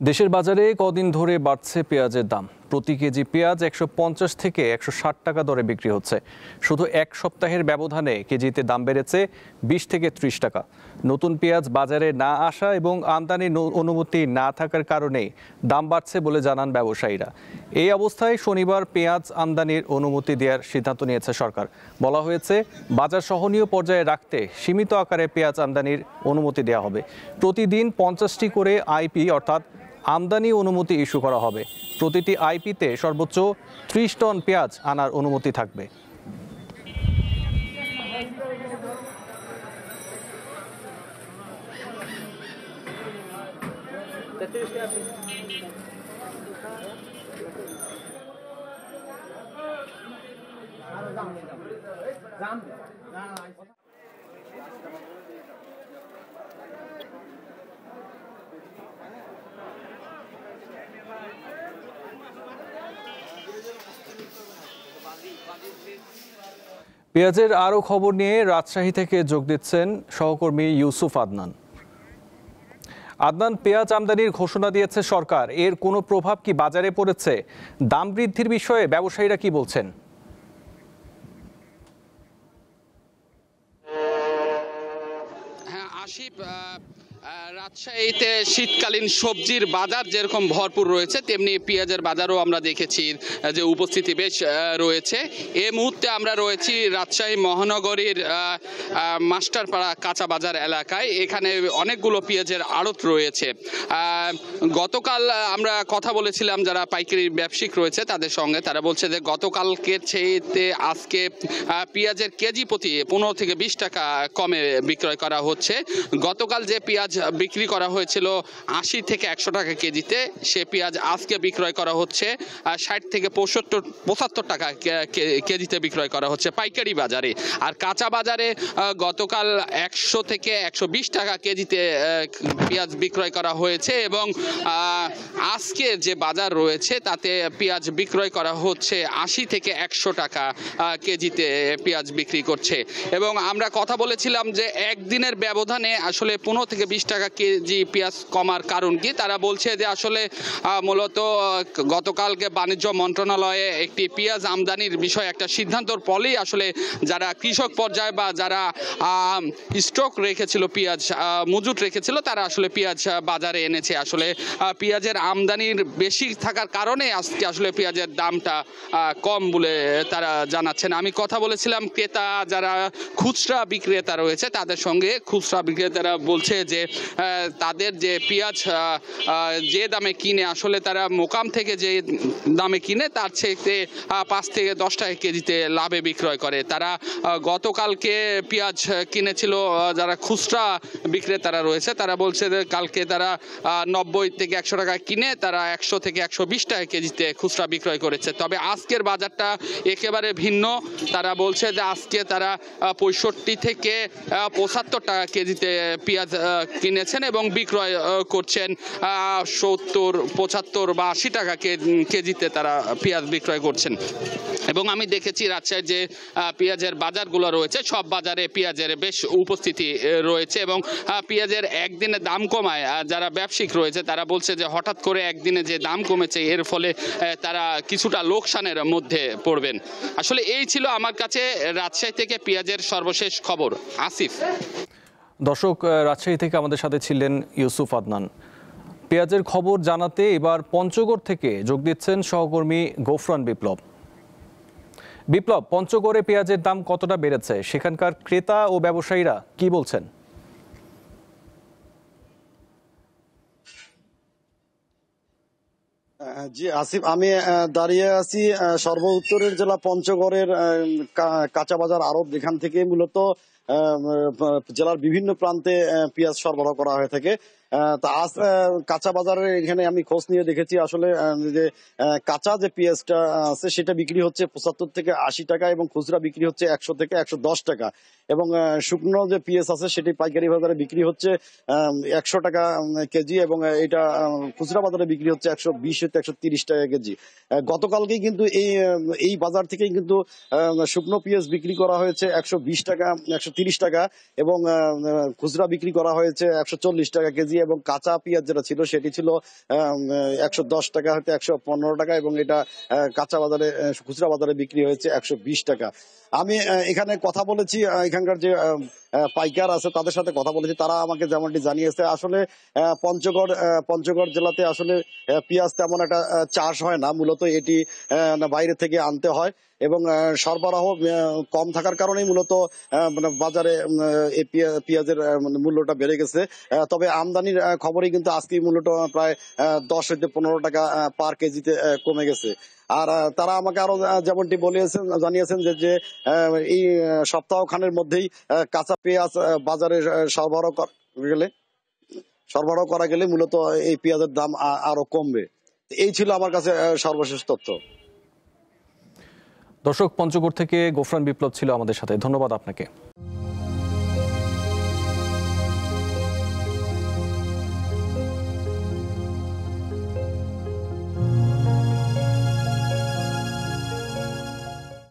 দেশের বাজারে কদিন ধরে বাড়ছে পেঁয়াজের দাম। প্রতি কেজি পেঁয়াজ 150 থেকে 160 টাকা দরে বিক্রি হচ্ছে। শুধু এক সপ্তাহের ব্যবধানে কেজিতে দাম বেড়েছে 20 থেকে 30 টাকা। নতুন পেঁয়াজ বাজারে না আসা এবং আমদানির অনুমতি না থাকার কারণে দাম বাড়ছে বলে জানান ব্যবসায়ীরা। এই অবস্থায় শনিবার পেঁয়াজ আমদানির অনুমতি দেওয়ার সিদ্ধান্ত নিয়েছে সরকার। বলা হয়েছে, বাজার সহনীয় পর্যায়ে রাখতে সীমিত আকারে পেঁয়াজ আমদানির অনুমতি দেওয়া হবে। প্রতিদিন 50টি করে আইপি অর্থাৎ আমদানি অনুমতি ইস্যু করা হবে। প্রতিটি আইপিতে সর্বোচ্চ 30 টন পেঁয়াজ আনার অনুমতি থাকবে। পেঁয়াজের আরও খবর নিয়ে রাজশাহী থেকে যোগ দিচ্ছেন সহকর্মী ইউসুফ আদনান। আদনান, পেঁয়াজ আমদানির ঘোষণা দিয়েছে সরকার, এর কোনো প্রভাব কি বাজারে পড়েছে? দাম বৃদ্ধির বিষয়ে ব্যবসায়ীরা কি বলছেন? হ্যাঁ আশিফ, রাজশাহীতে শীতকালীন সবজির বাজার যেরকম ভরপুর রয়েছে তেমনি পেঁয়াজের বাজারও আমরা দেখেছি যে উপস্থিতি বেশ রয়েছে। এই মুহূর্তে আমরা রয়েছি রাজশাহী মহানগরীর মাস্টারপাড়া কাঁচা বাজার এলাকায়। এখানে অনেকগুলো পেঁয়াজের আড়ত রয়েছে। গতকাল আমরা কথা বলেছিলাম যারা পাইকারি ব্যবসায়িক রয়েছে তাদের সঙ্গে, তারা বলছে যে গতকালকের চেয়ে আজকে পেঁয়াজের কেজি প্রতি 15 থেকে 20 টাকা কমে বিক্রয় করা হচ্ছে। গতকাল যে পেঁয়াজ বিক্রি করা হয়েছিল 80 থেকে 100 টাকা কেজিতে, সে পেঁয়াজ আজকে বিক্রয় করা হচ্ছে 60 থেকে 75 টাকা কেজিতে বিক্রয় করা হচ্ছে পাইকারি বাজারে। আর কাঁচা বাজারে গতকাল 100 থেকে 120 টাকা কেজিতে পেঁয়াজ বিক্রয় করা হয়েছে এবং আজকে যে বাজার রয়েছে তাতে পেঁয়াজ বিক্রয় করা হচ্ছে 80 থেকে 100 টাকা কেজিতে পেঁয়াজ বিক্রি করছে। এবং আমরা কথা বলেছিলাম যে একদিনের ব্যবধানে আসলে 15 থেকে 20 টাকা কেজি পেঁয়াজ কমার কারণ কি। তারা বলছে যে আসলে মূলত গতকালকে বাণিজ্য মন্ত্রণালয়ে একটি পেঁয়াজ আমদানির বিষয়ে একটা সিদ্ধান্তর ফলেই আসলে যারা কৃষক পর্যায়ে বা যারা স্টক রেখেছিল, পেঁয়াজ মজুত রেখেছিল, তারা আসলে পেঁয়াজ বাজারে এনেছে। আসলে পেঁয়াজের আমদানির বেশি থাকার কারণে আজকে আসলে পেঁয়াজের দামটা কম বলে তারা জানাচ্ছেন। আমি কথা বলেছিলাম ক্রেতা যারা খুচরা বিক্রেতা রয়েছে তাদের সঙ্গে। খুচরা বিক্রেতারা বলছে যে তাদের যে পেঁয়াজ যে দামে কিনে, আসলে তারা মোকাম থেকে যে দামে কিনে তার চেয়ে 5 থেকে 10 টাকা কেজিতে লাভে বিক্রয় করে। তারা গতকালকে পেঁয়াজ কিনেছিল, যারা খুচরা বিক্রেতারা রয়েছে তারা বলছে যে কালকে তারা 90 থেকে 100 টাকা কিনে তারা 100 থেকে 120 টাকা কেজিতে খুচরা বিক্রয় করেছে। তবে আজকের বাজারটা একেবারে ভিন্ন। তারা বলছে যে আজকে তারা 65 থেকে 75 টাকা কেজিতে পেঁয়াজ কিনেছেন এবং বিক্রয় করছেন 70, 75 বা 80 টাকা কেজিতে তারা পেঁয়াজ বিক্রয় করছেন। এবং আমি দেখেছি রাজশাহীর যে পেঁয়াজের বাজারগুলো রয়েছে সব বাজারে পেঁয়াজের বেশ উপস্থিতি রয়েছে এবং পেঁয়াজের একদিনে দাম কমায় যারা ব্যবসায়িক রয়েছে তারা বলছে যে হঠাৎ করে একদিনে যে দাম কমেছে এর ফলে তারা কিছুটা লোকসানের মধ্যে পড়বেন। আসলে এই ছিল আমার কাছে রাজশাহী থেকে পেঁয়াজের সর্বশেষ খবর। আসিফ। দর্শক, রাজশাহী থেকে আমাদের সাথে ছিলেন ইউসুফ আদনান। পেঁয়াজের খবর জানাতে এবার পঞ্চগড় থেকে যোগ দিচ্ছেন সহকর্মী গফরান বিপ্লব। বিপ্লব, পঞ্চগড়ে পেঁয়াজের দাম কতটা বেড়েছে? সেখানকার ক্রেতা ও ব্যবসায়ীরা কি বলছেন? জি আসিফ, আমি দাঁড়িয়ে আছি সর্ব উত্তরের জেলা পঞ্চগড়ের কাঁচা বাজার আড়ত, যেখান থেকে মূলত জেলার বিভিন্ন প্রান্তে পেঁয়াজ সরবরাহ করা হয়ে থাকে। তা আজ কাঁচা বাজারে এখানে আমি খোঁজ নিয়ে দেখেছি আসলে যে কাঁচা যে পেঁয়াজটা আছে সেটা বিক্রি হচ্ছে 75 থেকে 80 টাকা এবং খুচরা বিক্রি হচ্ছে 100 থেকে 110 টাকা এবং শুকনো যে পেঁয়াজ আছে সেটি পাইকারি বাজারে বিক্রি হচ্ছে 100 টাকা কেজি এবং এটা খুচরা বাজারে বিক্রি হচ্ছে 120 থেকে 130 টাকা কেজি। গতকালকেই কিন্তু এই বাজার থেকেই কিন্তু শুকনো পেঁয়াজ বিক্রি করা হয়েছে 120 টাকা, 130 টাকা এবং খুচরা বিক্রি করা হয়েছে 140 টাকা কেজি, এবং কাঁচা পেঁয়াজ যেটা ছিল সেটি ছিল 110 টাকা হতে 115 টাকা, এবং এটা কাঁচা বাজারে খুচরা বাজারে বিক্রি হয়েছে 120 টাকা। আমি এখানে কথা বলেছি, এখানকার যে পাইকার আছে তাদের সাথে কথা বলেছি, তারা আমাকে যেমনটি জানিয়েছে আসলে পঞ্চগড় জেলাতে আসলে পেঁয়াজ তেমন একটা চাষ হয় না, মূলত এটি বাইরে থেকে আনতে হয়, এবং সরবরাহ কম থাকার কারণেই মূলত মানে বাজারে এই পেঁয়াজের মানে মূল্যটা বেড়ে গেছে। তবে আমদানির খবরই কিন্তু আজকে মূল্যটা প্রায় 10 থেকে 15 টাকা পার কেজিতে কমে গেছে। আর তারা আমাকে আরো যেমনটি জানিয়েছেন যে এই সপ্তাহখানের মধ্যেই কাঁচা পেঁয়াজ বাজারে সরবরাহ করা গেলে মূলত এই পেঁয়াজের দাম আরো কমবে। এই ছিল আমার কাছে সর্বশেষ তথ্য। দর্শক, পঞ্চগড় থেকে গোফরান বিপ্লব ছিল আমাদের সাথে, ধন্যবাদ আপনাকে।